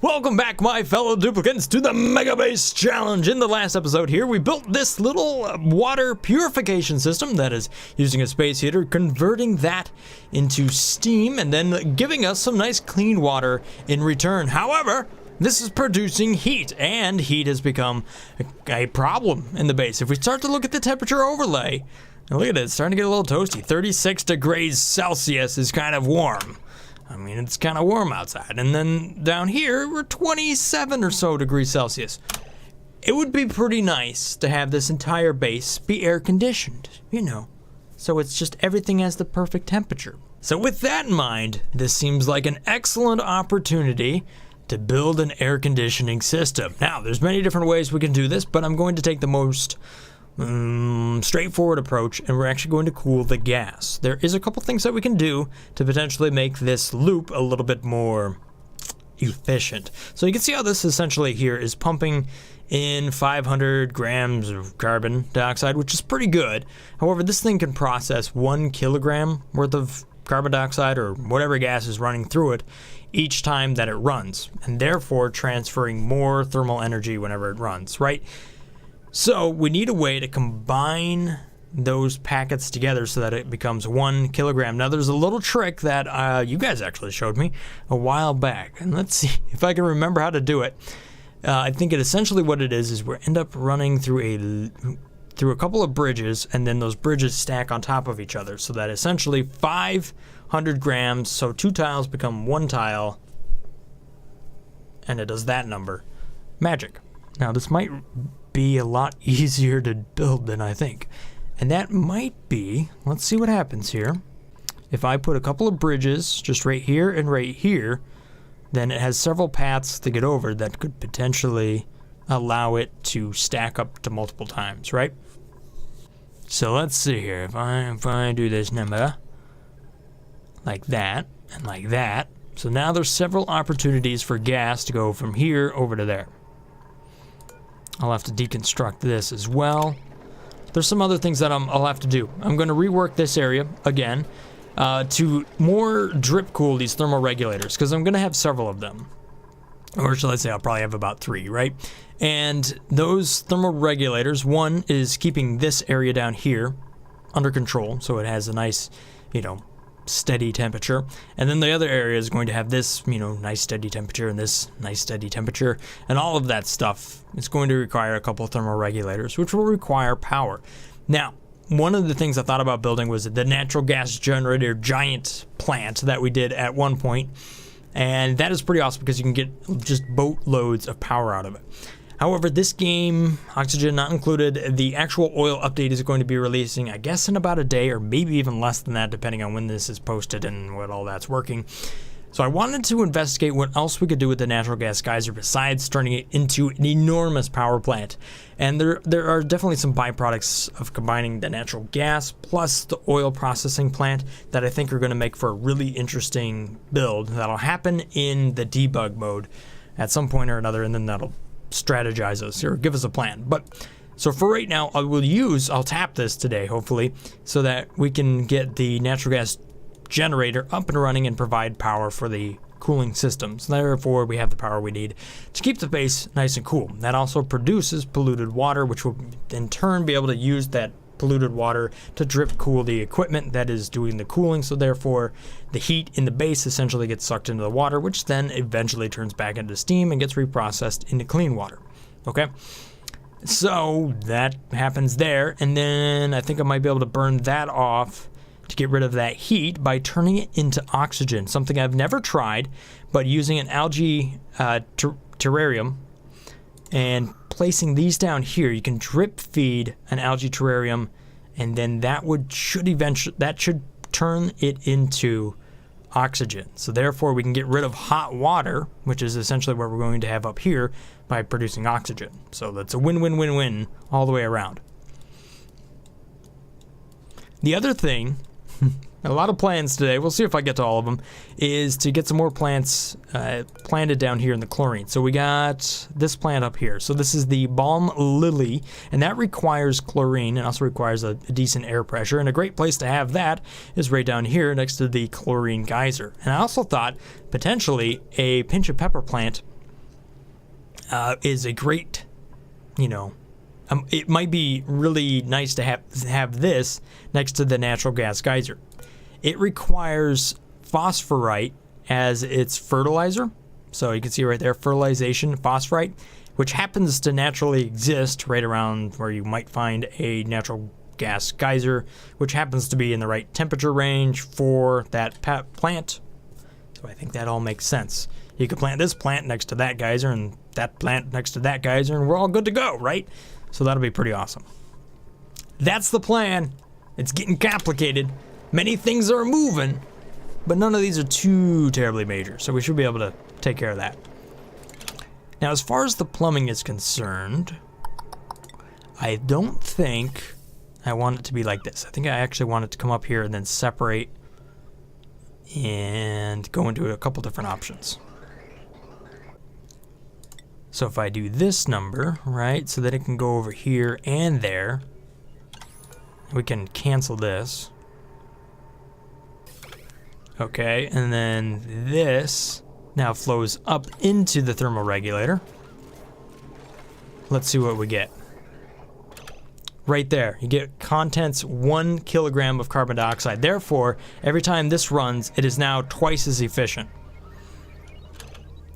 Welcome back, my fellow duplicants, to the megabase challenge. In the last episode here, we built this little water purification system that is using a space heater, converting that into steam, and then giving us some nice clean water in return. However, this is producing heat, and heat has become a problem in the base. If we start to look at the temperature overlay, and look at it, it's starting to get a little toasty. 36 degrees Celsius is kind of warm. I mean, it's kind of warm outside. And then down here, we're 27 or so degrees Celsius. It would be pretty nice to have this entire base be air conditioned, you know. So it's just everything has the perfect temperature. So with that in mind, this seems like an excellent opportunity to build an air conditioning system. Now, there's many different ways we can do this, but I'm going to take the most straightforward approach, and we're actually going to cool the gas. There is a couple things that we can do to potentially make this loop a little bit more efficient. So you can see how this essentially here is pumping in 500 grams of carbon dioxide, which is pretty good. However, this thing can process 1 kilogram worth of carbon dioxide or whatever gas is running through it each time that it runs, and therefore transferring more thermal energy whenever it runs, right? So we need a way to combine those packets together so that it becomes 1 kilogram. Now there's a little trick that you guys actually showed me a while back, and let's see if I can remember how to do it. I think essentially what it is we end up running through a couple of bridges, and then those bridges stack on top of each other, so that essentially 500 grams, so 2 tiles become 1 tile, and it does that number. Magic. Now this might be a lot easier to build than I think, and that might be, let's see what happens here. If I put a couple of bridges just right here and right here, then it has several paths to get over that could potentially allow it to stack up to multiple times, right? So let's see here. If I do this number like that and like that, so now there's several opportunities for gas to go from here over to there. I'll have to deconstruct this as well. There's some other things that I'll have to do. I'm going to rework this area again to more drip cool these thermal regulators, because I'm going to have several of them. Or shall I say, I'll probably have about 3, right? And those thermal regulators, one is keeping this area down here under control, so it has a nice, steady temperature. And then the other area is going to have this, nice steady temperature, and this nice steady temperature, and all of that stuff is going to require a couple of thermal regulators, which will require power. Now, one of the things I thought about building was the natural gas generator giant plant that we did at one point, and that is pretty awesome because you can get just boatloads of power out of it. However, this game, oxygen not included, the actual oil update is going to be releasing, I guess, in about a day, or maybe even less than that, depending on when this is posted and what all that's working. So I wanted to investigate what else we could do with the natural gas geyser besides turning it into an enormous power plant. And there are definitely some byproducts of combining the natural gas plus the oil processing plant that I think are going to make for a really interesting build that'll happen in the debug mode at some point or another, and then that'll strategize us or give us a plan. But so for right now, I'll tap this today, hopefully, so that we can get the natural gas generator up and running and provide power for the cooling systems. Therefore, we have the power we need to keep the base nice and cool. That also produces polluted water, which will in turn be able to use that polluted water to drip cool the equipment that is doing the cooling. So therefore, the heat in the base essentially gets sucked into the water, which then eventually turns back into steam and gets reprocessed into clean water. Okay? So that happens there, and then I think I might be able to burn that off to get rid of that heat by turning it into oxygen, something I've never tried, but using an algae terrarium and placing these down here, you can drip feed an algae terrarium, and then that should turn it into oxygen. So therefore, we can get rid of hot water, which is essentially what we're going to have up here, by producing oxygen. So that's a win-win-win-win all the way around. The other thing, a lot of plans today, we'll see if I get to all of them, is to get some more plants planted down here in the chlorine. So we got this plant up here. So this is the balm lily, and that requires chlorine and also requires a decent air pressure. And a great place to have that is right down here next to the chlorine geyser. And I also thought potentially a pinch of pepper plant is a great, you know, it might be really nice to have this next to the natural gas geyser. It requires phosphorite as its fertilizer. So you can see right there, fertilization, phosphorite, which happens to naturally exist right around where you might find a natural gas geyser, which happens to be in the right temperature range for that plant. So I think that all makes sense. You could plant this plant next to that geyser and that plant next to that geyser, and we're all good to go, right? So that'll be pretty awesome. That's the plan. It's getting complicated. Many things are moving, but none of these are too terribly major, so we should be able to take care of that. Now, as far as the plumbing is concerned, I don't think I want it to be like this. I think I actually want it to come up here and then separate and go into a couple different options. So if I do this number, right, so that it can go over here and there, we can cancel this. Okay, and then this now flows up into the thermoregulator. Let's see what we get. Right there, you get contents 1 kilogram of carbon dioxide. Therefore, every time this runs, it is now twice as efficient.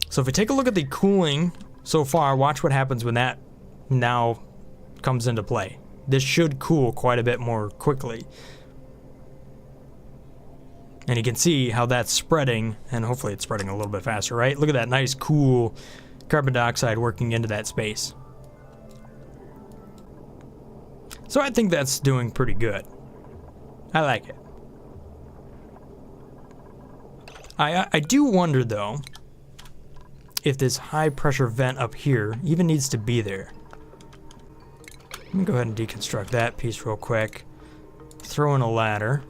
So if we take a look at the cooling so far, watch what happens when that now comes into play. This should cool quite a bit more quickly. And you can see how that's spreading, and hopefully it's spreading a little bit faster, right? Look at that nice, cool carbon dioxide working into that space. So I think that's doing pretty good. I like it. I do wonder, though, if this high pressure vent up here even needs to be there. Let me go ahead and deconstruct that piece real quick. Throw in a ladder.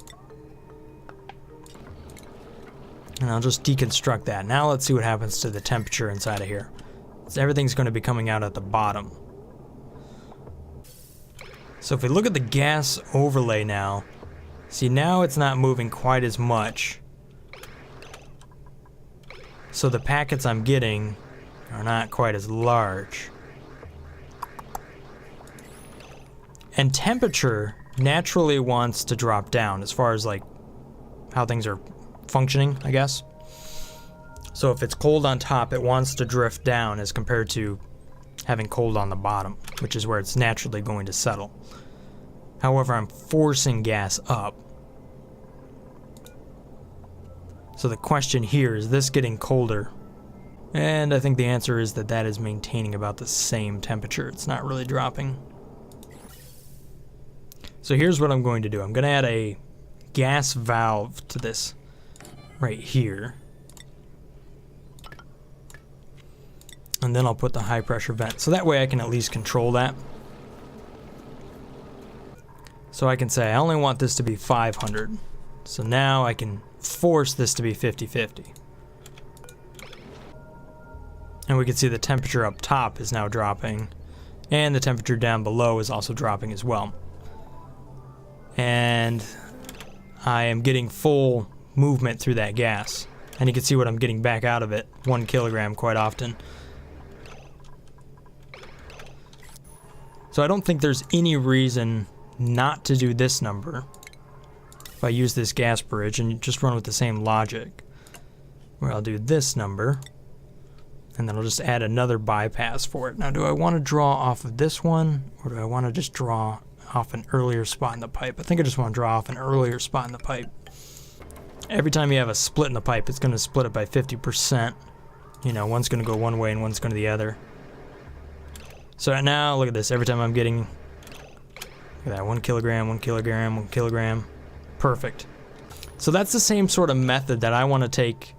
And I'll just deconstruct that. Now let's see what happens to the temperature inside of here. So everything's going to be coming out at the bottom. So if we look at the gas overlay now, see now it's not moving quite as much. So the packets I'm getting are not quite as large. And temperature naturally wants to drop down as far as like how things are functioning, I guess. So if it's cold on top, it wants to drift down as compared to having cold on the bottom, which is where it's naturally going to settle. However, I'm forcing gas up. So the question here, is this getting colder? And I think the answer is that that is maintaining about the same temperature. It's not really dropping. So here's what I'm going to do. I'm going to add a gas valve to this right here. And then I'll put the high pressure vent. So that way I can at least control that. So I can say I only want this to be 500. So now I can force this to be 50-50. And we can see the temperature up top is now dropping. And the temperature down below is also dropping as well. And I am getting full movement through that gas. And you can see what I'm getting back out of it. 1 kilogram quite often. So I don't think there's any reason not to do this number if I use this gas bridge and just run with the same logic, where I'll do this number and then I'll just add another bypass for it. Now, do I want to draw off of this one, or do I want to just draw off an earlier spot in the pipe? I think I just want to draw off an earlier spot in the pipe. Every time you have a split in the pipe, it's going to split it by 50%. You know, one's going to go one way and one's going to the other. So now, look at this. Every time I'm getting, look at that, 1 kilogram, 1 kilogram, 1 kilogram. Perfect. So that's the same sort of method that I want to take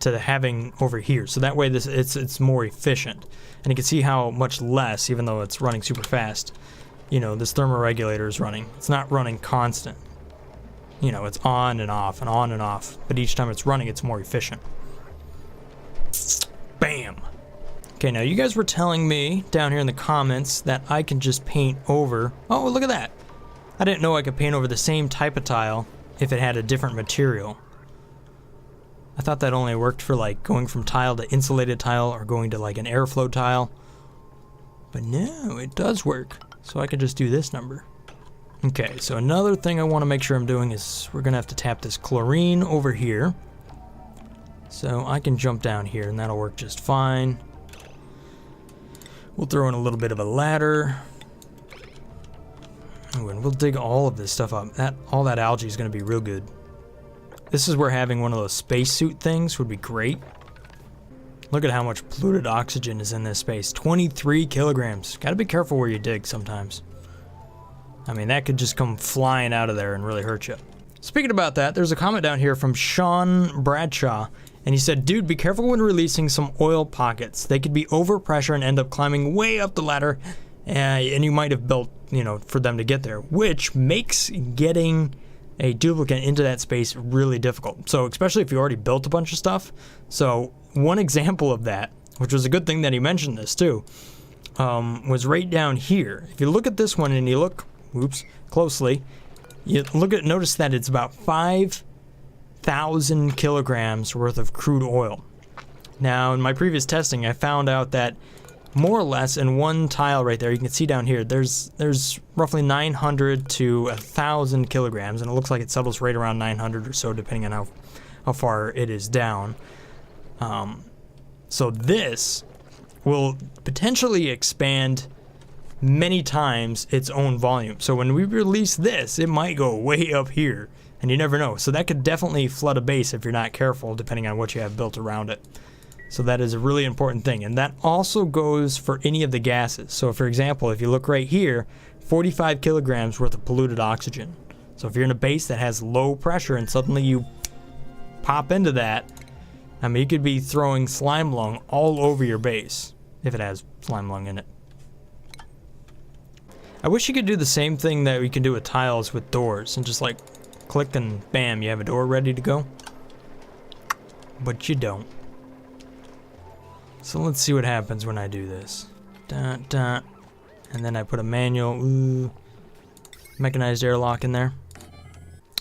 to having over here. So that way it's more efficient. And you can see how much less, even though it's running super fast, you know, this thermoregulator is running. It's not running constant. You know, it's on and off and on and off. But each time it's running, it's more efficient. Bam! Okay, now you guys were telling me down here in the comments that I can just paint over. Oh, look at that. I didn't know I could paint over the same type of tile if it had a different material. I thought that only worked for like going from tile to insulated tile or going to like an airflow tile. But no, it does work. So I can just do this number. Okay, so another thing I want to make sure I'm doing is we're going to have to tap this chlorine over here. So I can jump down here and that'll work just fine. We'll throw in a little bit of a ladder. Ooh, and we'll dig all of this stuff up. All that algae is going to be real good. This is where having one of those spacesuit things would be great. Look at how much polluted oxygen is in this space. 23 kilograms. Gotta be careful where you dig sometimes. I mean, that could just come flying out of there and really hurt you. Speaking about that, there's a comment down here from Sean Bradshaw. And he said, dude, be careful when releasing some oil pockets. They could be overpressure and end up climbing way up the ladder. And you might have built, you know, for them to get there. Which makes getting a duplicate into that space really difficult. So especially if you already built a bunch of stuff. So one example of that, which was a good thing that he mentioned this too, was right down here. If you look at this one and you look, closely, you notice that it's about 5,000 kilograms worth of crude oil. Now, in my previous testing, I found out that more or less in one tile right there, you can see down here, there's roughly 900 to 1,000 kilograms, and it looks like it settles right around 900 or so, depending on how far it is down. So this will potentially expand many times its own volume. So when we release this, it might go way up here, and you never know. So that could definitely flood a base if you're not careful, depending on what you have built around it. So that is a really important thing, and that also goes for any of the gases. So for example, if you look right here, 45 kilograms worth of polluted oxygen. So if you're in a base that has low pressure and suddenly you pop into that, I mean, you could be throwing slime lung all over your base if it has slime lung in it. I wish you could do the same thing that we can do with tiles with doors and just like click and bam, you have a door ready to go. But you don't. So let's see what happens when I do this. Dun, dun. And then I put a manual mechanized airlock in there.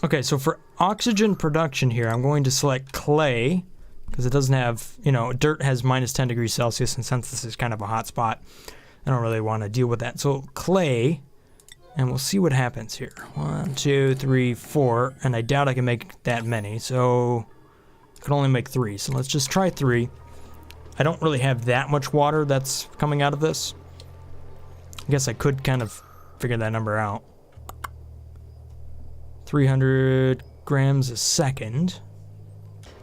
Okay, so for oxygen production here, I'm going to select clay because it doesn't have, you know, dirt has minus 10 degrees Celsius, and since this is kind of a hot spot, I don't really want to deal with that. So clay, and we'll see what happens here. 1, 2, 3, 4, and I doubt I can make that many, so I can only make 3. So let's just try 3. I don't really have that much water that's coming out of this. I guess I could kind of figure that number out. 300 grams a second.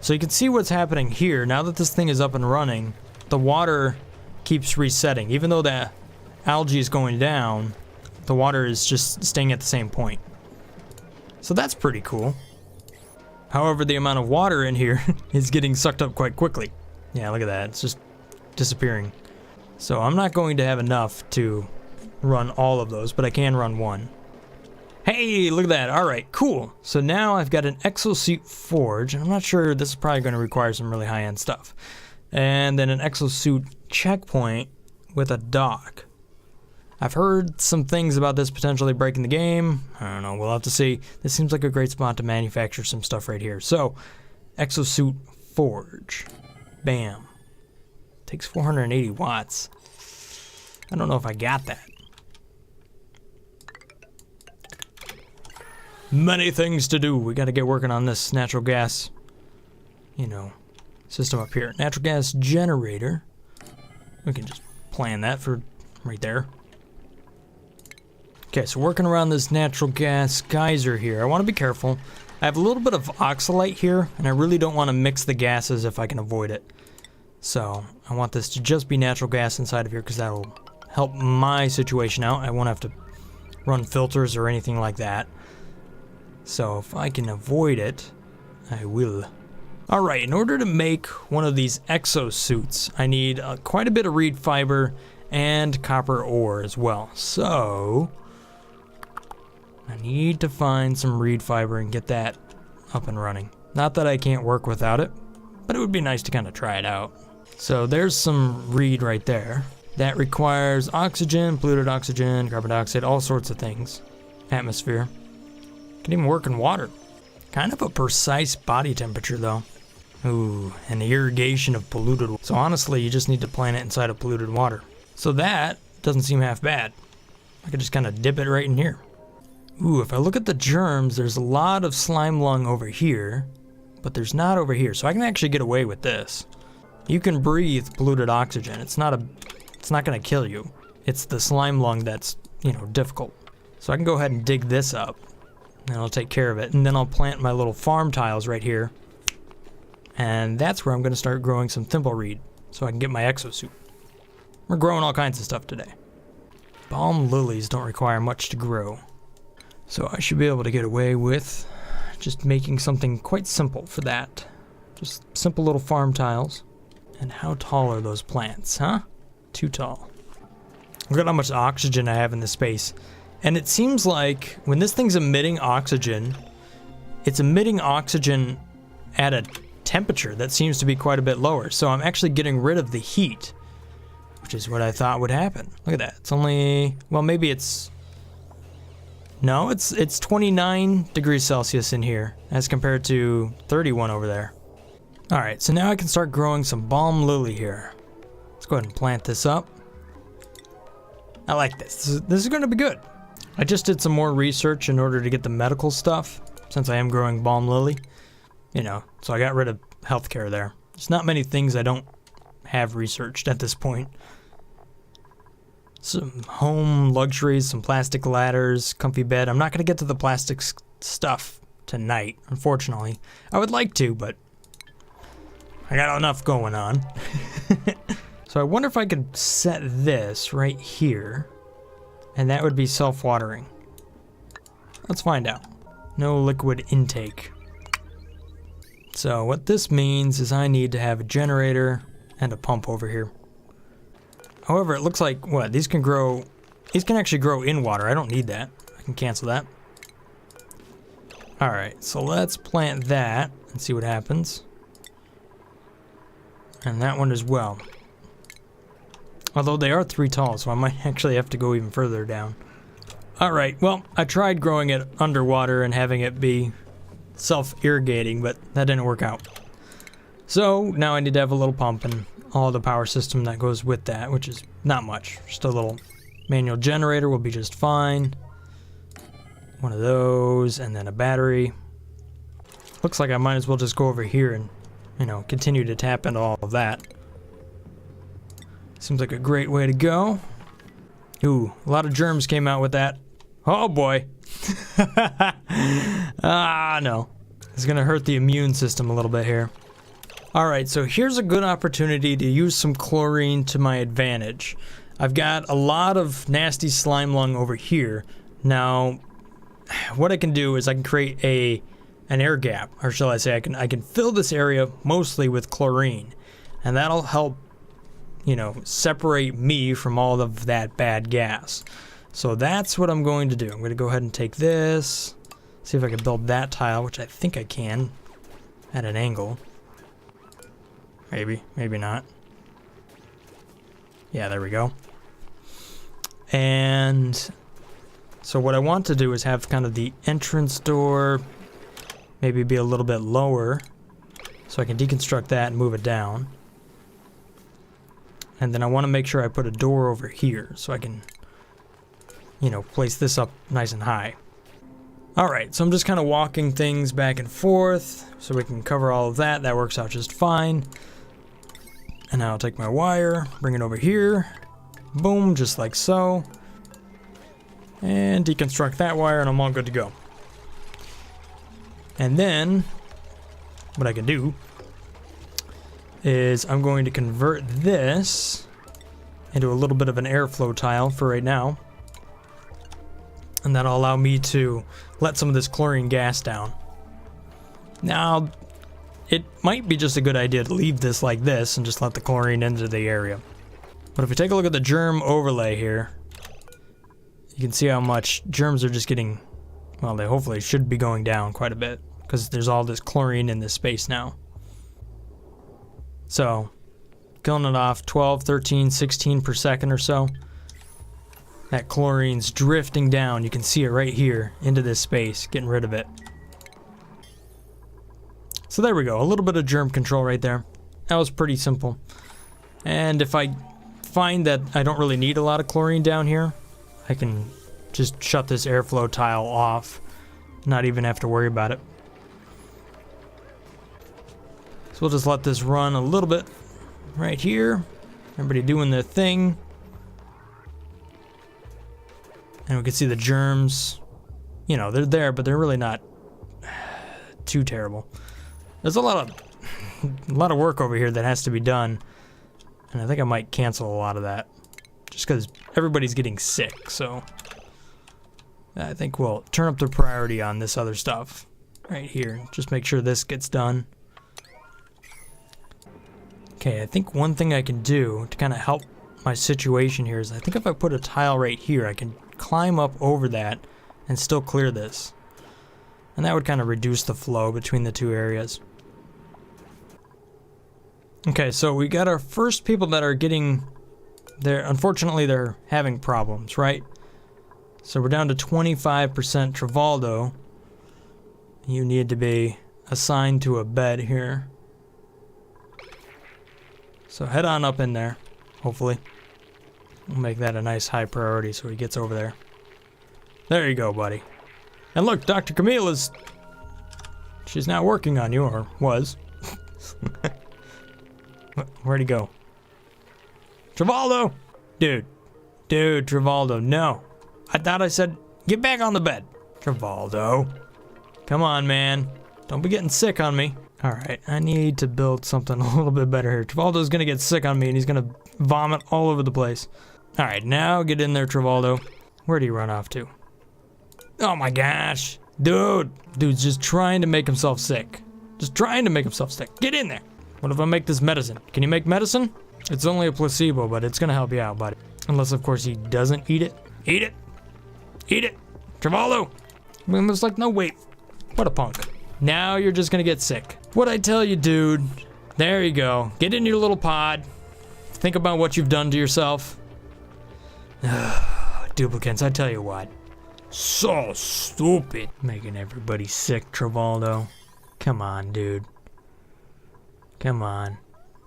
So you can see what's happening here. Now that this thing is up and running, the water keeps resetting. Even though the algae is going down, the water is just staying at the same point. So that's pretty cool. However, the amount of water in here is getting sucked up quite quickly. Yeah, look at that. It's just disappearing. So I'm not going to have enough to run all of those, but I can run one. Hey, look at that. All right, cool. So now I've got an exosuit forge, and I'm not sure, this is probably going to require some really high-end stuff. And then an exosuit checkpoint with a dock. I've heard some things about this potentially breaking the game. I don't know, we'll have to see. This seems like a great spot to manufacture some stuff right here. So, exosuit forge. Bam. Takes 480 watts. I don't know if I got that. Many things to do. We got to get working on this natural gas, you know, system up here. Natural gas generator. We can just plan that for right there. Okay, so working around this natural gas geyser here. I want to be careful. I have a little bit of oxalite here, and I really don't want to mix the gases if I can avoid it. So I want this to just be natural gas inside of here because that will help my situation out. I won't have to run filters or anything like that. So if I can avoid it, I will. Alright, in order to make one of these exosuits, I need quite a bit of reed fiber and copper ore as well. So I need to find some reed fiber and get that up and running. Not that I can't work without it, but it would be nice to kind of try it out. So there's some reed right there. That requires oxygen, polluted oxygen, carbon dioxide, all sorts of things. Atmosphere. Can even work in water. Kind of a precise body temperature though. Ooh, an irrigation of polluted water. So honestly, you just need to plant it inside of polluted water. So that doesn't seem half bad. I could just kind of dip it right in here. Ooh, if I look at the germs, there's a lot of slime lung over here, but there's not over here. So I can actually get away with this. You can breathe polluted oxygen. It's not gonna kill you. It's the slime lung that's, you know, difficult. So I can go ahead and dig this up, and I'll take care of it. And then I'll plant my little farm tiles right here. And that's where I'm gonna start growing some thimbleweed, so I can get my exosuit. We're growing all kinds of stuff today. Balm lilies don't require much to grow. So I should be able to get away with just making something quite simple for that. Just simple little farm tiles. And how tall are those plants, huh? Too tall. Look at how much oxygen I have in this space. And it seems like when this thing's emitting oxygen, it's emitting oxygen at a temperature that seems to be quite a bit lower. So I'm actually getting rid of the heat, which is what I thought would happen. Look at that. It's only, well, maybe it's, no, it's 29 degrees Celsius in here as compared to 31 over there. All right, so now I can start growing some balm lily here. Let's go ahead and plant this up. I like this. This is going to be good. I just did some more research in order to get the medical stuff, since I am growing balm lily. You know, so I got rid of healthcare there. There's not many things I don't have researched at this point. Some home luxuries, some plastic ladders, comfy bed. I'm not going to get to the plastic stuff tonight, unfortunately. I would like to, but I got enough going on. So I wonder if I could set this right here, and that would be self-watering. Let's find out. No liquid intake. So what this means is I need to have a generator and a pump over here. However, it looks like, what, these can actually grow in water. I don't need that. I can cancel that. Alright, so let's plant that and see what happens. And that one as well. Although they are 3 tall, so I might actually have to go even further down. Alright, well, I tried growing it underwater and having it be self-irrigating, but that didn't work out. So now I need to have a little pump and all the power system that goes with that, which is not much. Just a little manual generator will be just fine. One of those, and then a battery. Looks like I might as well just go over here and, you know, continue to tap into all of that. Seems like a great way to go. Ooh, a lot of germs came out with that. Oh boy. Ah, no. It's gonna hurt the immune system a little bit here. Alright, so here's a good opportunity to use some chlorine to my advantage. I've got a lot of nasty slime lung over here. Now, what I can do is I can create an air gap, or shall I say, I can fill this area mostly with chlorine, and that'll help, you know, separate me from all of that bad gas. So that's what I'm going to do. I'm going to go ahead and take this, see if I can build that tile, which I think I can at an angle. Maybe, maybe not. Yeah, there we go. And so what I want to do is have kind of the entrance door maybe be a little bit lower so I can deconstruct that and move it down. And then I want to make sure I put a door over here so I can, you know, place this up nice and high. Alright, so I'm just kind of walking things back and forth so we can cover all of that. That works out just fine. And now I'll take my wire, bring it over here. Boom, just like so. And deconstruct that wire and I'm all good to go. And then, what I can do is I'm going to convert this into a little bit of an airflow tile for right now. And that'll allow me to let some of this chlorine gas down. Now, it might be just a good idea to leave this like this and just let the chlorine into the area. But if we take a look at the germ overlay here, you can see how much germs are just getting, well, they hopefully should be going down quite a bit because there's all this chlorine in this space now. So, killing it off 12, 13, 16 per second or so. That chlorine's drifting down. You can see it right here into this space, getting rid of it. So there we go, a little bit of germ control right there. That was pretty simple. And if I find that I don't really need a lot of chlorine down here, I can just shut this airflow tile off, not even have to worry about it. So we'll just let this run a little bit right here. Everybody doing their thing. And we can see the germs. You know, they're there, but they're really not too terrible. There's a lot of work over here that has to be done. And I think I might cancel a lot of that. Just because everybody's getting sick, so I think we'll turn up the priority on this other stuff right here. Just make sure this gets done. Okay, I think one thing I can do to kind of help my situation here is I think if I put a tile right here, I can climb up over that and still clear this. And that would kind of reduce the flow between the two areas. Okay, so we got our first people that are getting there. Unfortunately, they're having problems, right? So we're down to 25% Travaldo. You need to be assigned to a bed here. So head on up in there, hopefully. We'll make that a nice high priority so he gets over there. There you go, buddy. And look, Dr. Camille is... she's now working on you, or was. Where'd he go? Travaldo! Dude, Travaldo, no. I thought I said, get back on the bed. Travaldo. Come on, man. Don't be getting sick on me. Alright, I need to build something a little bit better here. Travaldo's gonna get sick on me and he's gonna vomit all over the place. Alright, now get in there, Travaldo. Where'd he run off to? Oh my gosh. Dude's just trying to make himself sick. Just trying to make himself sick. Get in there. What if I make this medicine? Can you make medicine? It's only a placebo, but it's gonna help you out, buddy. Unless, of course, he doesn't eat it. Eat it! Eat it! Travaldo! I mean, it's like, no, wait. What a punk. Now you're just gonna get sick. What'd I tell you, dude? There you go. Get in your little pod. Think about what you've done to yourself. Duplicates, I tell you what. So stupid. Making everybody sick, Travaldo. Come on, dude. Come on.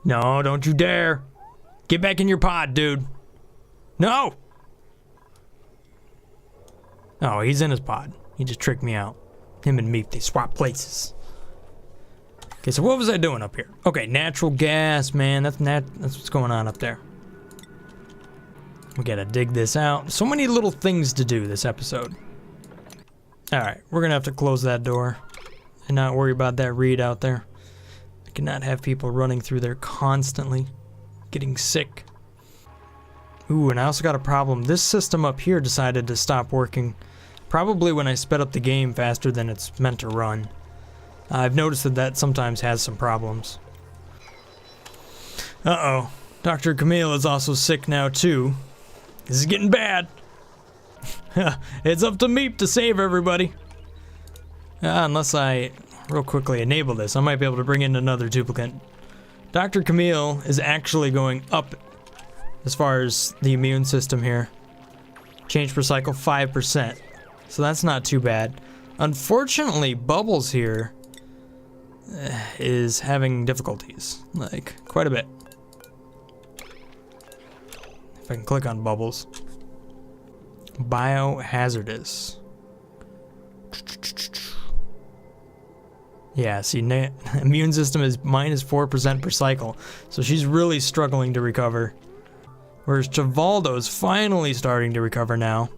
No, don't you dare. Get back in your pod, dude. No! Oh, he's in his pod. He just tricked me out. Him and me, they swap places. Okay, so what was I doing up here? Okay, natural gas, man. That's what's going on up there. We gotta dig this out. So many little things to do this episode. Alright, we're gonna have to close that door and not worry about that reed out there. I cannot have people running through there constantly, getting sick. Ooh, and I also got a problem. This system up here decided to stop working. Probably when I sped up the game faster than it's meant to run. I've noticed that sometimes has some problems. Uh-oh. Dr. Camille is also sick now, too. This is getting bad. It's up to Meep to save everybody. Unless I, real quickly, enable this, I might be able to bring in another duplicate. Dr. Camille is actually going up as far as the immune system here. Change per cycle, 5%. So that's not too bad. Unfortunately, Bubbles here is having difficulties. Like, quite a bit. If I can click on Bubbles. Biohazardous. Yeah, see, immune system is minus 4% per cycle. So she's really struggling to recover. Whereas Travaldo's finally starting to recover now.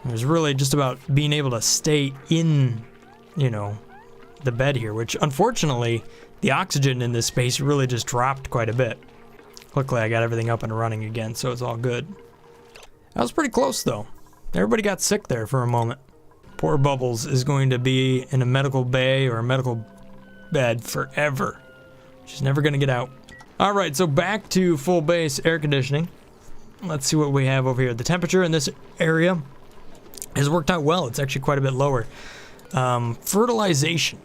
It was really just about being able to stay in, you know, the bed here, which unfortunately, the oxygen in this space really just dropped quite a bit. Luckily, I got everything up and running again, so it's all good. That was pretty close, though. Everybody got sick there for a moment. Poor Bubbles is going to be in a medical bay or a medical bed forever. She's never going to get out. All right, so back to full base air conditioning. Let's see what we have over here. The temperature in this area has worked out well. It's actually quite a bit lower. Fertilization,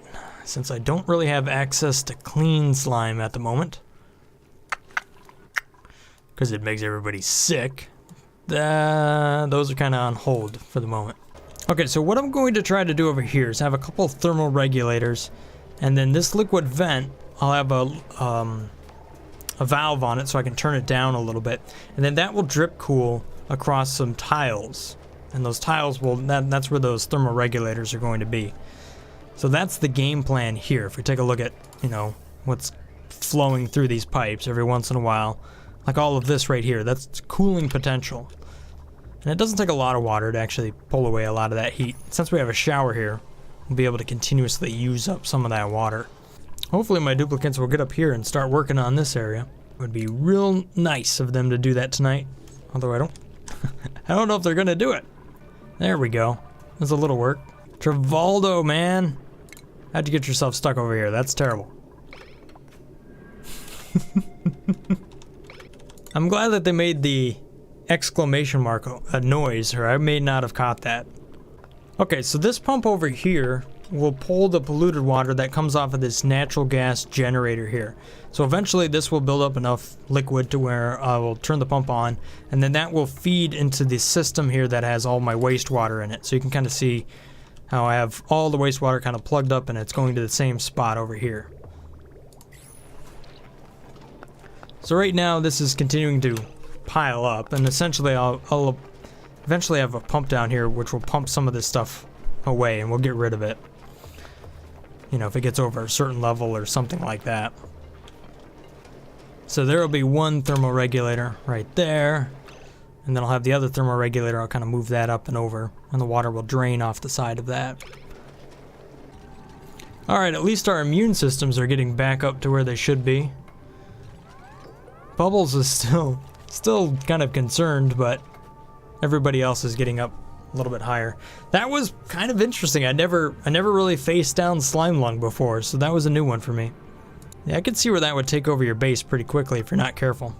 since I don't really have access to clean slime at the moment, because it makes everybody sick, those are kind of on hold for the moment. Okay, so what I'm going to try to do over here is have a couple of thermal regulators And then this liquid vent, I'll have a valve on it so I can turn it down a little bit. And then that will drip cool across some tiles. And those tiles will, that's where those thermoregulators are going to be. So that's the game plan here. If we take a look at, you know, what's flowing through these pipes every once in a while, like all of this right here, that's cooling potential. And it doesn't take a lot of water to actually pull away a lot of that heat. Since we have a shower here, we'll be able to continuously use up some of that water. Hopefully my duplicates will get up here and start working on this area. It would be real nice of them to do that tonight. Although I don't know if they're gonna do it. There we go. That's a little work. Travoldo, man. How'd you get yourself stuck over here? That's terrible. I'm glad that they made the exclamation mark a noise, or I may not have caught that. Okay, so this pump over here will pull the polluted water that comes off of this natural gas generator here. So eventually this will build up enough liquid to where I will turn the pump on, and then that will feed into the system here that has all my wastewater in it. So you can kind of see how I have all the wastewater kind of plugged up and it's going to the same spot over here. So right now this is continuing to pile up, and essentially I'll eventually have a pump down here which will pump some of this stuff away and we'll get rid of it. You know, if it gets over a certain level or something like that. So there will be one thermoregulator right there, and then I'll have the other thermoregulator. I'll kind of move that up and over, and the water will drain off the side of that. Alright, at least our immune systems are getting back up to where they should be. Bubbles is still kind of concerned, but everybody else is getting up a little bit higher. That was kind of interesting. I never really faced down slime lung before, so that was a new one for me. Yeah, I could see where that would take over your base pretty quickly if you're not careful.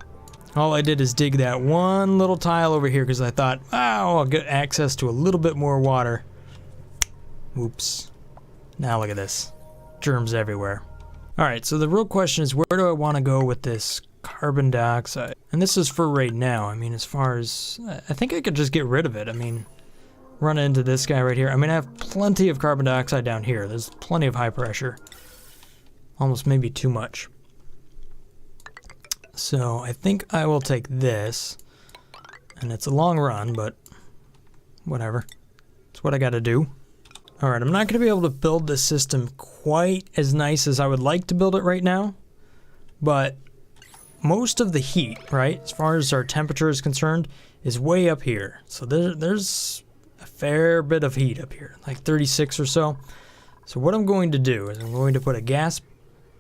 All I did is dig that one little tile over here because I thought, oh, I'll get access to a little bit more water. Oops. Now look at this. Germs everywhere. Alright, so the real question is, where do I want to go with this carbon dioxide? And this is for right now. I mean, as far as, I think I could just get rid of it. I mean, run into this guy right here. I mean, I have plenty of carbon dioxide down here. There's plenty of high pressure. Almost maybe too much. So I think I will take this, and it's a long run, but whatever. It's what I gotta do. Alright, I'm not gonna be able to build this system quite as nice as I would like to build it right now, but most of the heat, right, as far as our temperature is concerned, is way up here. So there's a fair bit of heat up here, like 36 or so. So what I'm going to do is I'm going to put a gas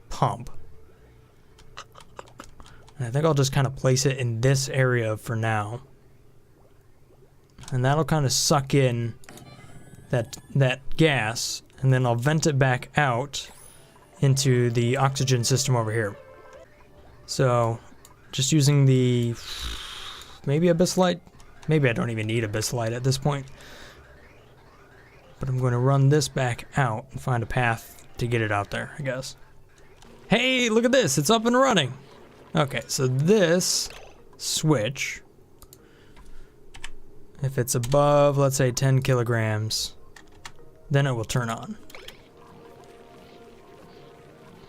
pump, and I think I'll just kind of place it in this area for now, and that'll kind of suck in that gas, and then I'll vent it back out into the oxygen system over here. So just using the maybe Abyssite, maybe I don't even need Abyssite at this point, but I'm going to run this back out and find a path to get it out there, I guess. Hey, look at this, it's up and running. Okay, so this switch, if it's above, let's say 10 kilograms, then it will turn on.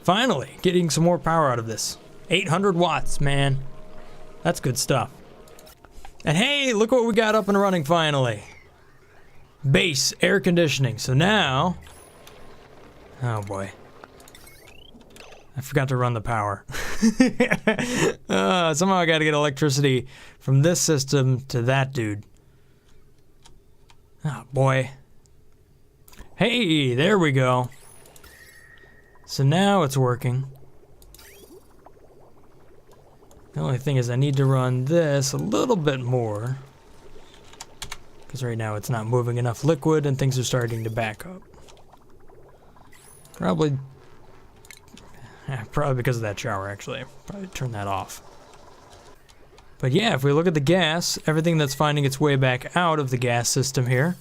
Finally, getting some more power out of this. 800 watts, man. That's good stuff. And hey, look what we got up and running finally. Base air conditioning. So now, oh boy. I forgot to run the power. Somehow I gotta get electricity from this system to that dude. Oh boy. Hey, there we go. So now it's working. The only thing is I need to run this a little bit more, because right now it's not moving enough liquid and things are starting to back up. Probably because of that shower, actually. Probably turn that off. But yeah, if we look at the gas, everything that's finding its way back out of the gas system here,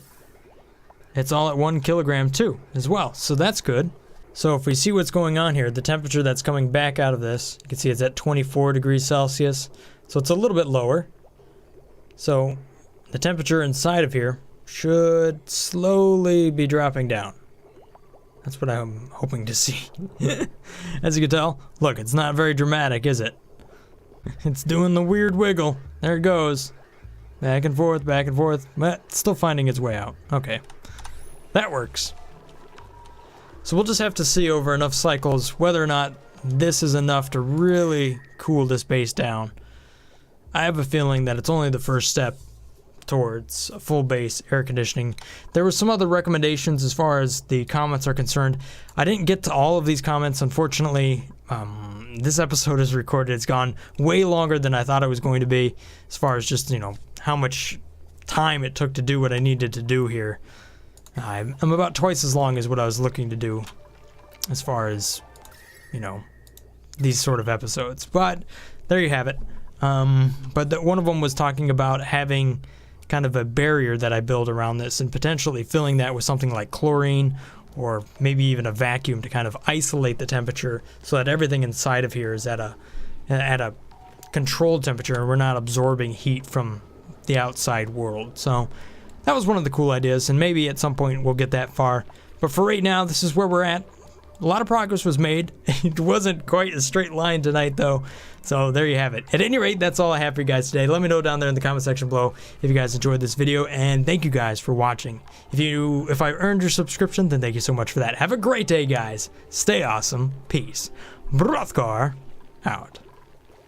it's all at 1 kilogram too, as well. So that's good. So if we see what's going on here, the temperature that's coming back out of this, you can see it's at 24 degrees Celsius. So it's a little bit lower. So the temperature inside of here should slowly be dropping down. That's what I'm hoping to see. As you can tell, look, it's not very dramatic, is it? It's doing the weird wiggle. There it goes. Back and forth, but it's still finding its way out. Okay. That works. So we'll just have to see over enough cycles whether or not this is enough to really cool this base down. I have a feeling that it's only the first step towards a full base air conditioning. There were some other recommendations as far as the comments are concerned. I didn't get to all of these comments, unfortunately. This episode is recorded. It's gone way longer than I thought it was going to be, as far as just, you know, how much time it took to do what I needed to do here. I'm about twice as long as what I was looking to do as far as, you know, these sort of episodes. But there you have it. But one of them was talking about having kind of a barrier that I build around this and potentially filling that with something like chlorine or maybe even a vacuum to kind of isolate the temperature so that everything inside of here is at a controlled temperature and we're not absorbing heat from the outside world. So that was one of the cool ideas, and maybe at some point we'll get that far. But for right now, this is where we're at. A lot of progress was made. It wasn't quite a straight line tonight, though. So there you have it. At any rate, that's all I have for you guys today. Let me know down there in the comment section below if you guys enjoyed this video, and thank you guys for watching. If I earned your subscription, then thank you so much for that. Have a great day, guys. Stay awesome. Peace. Brothgar out.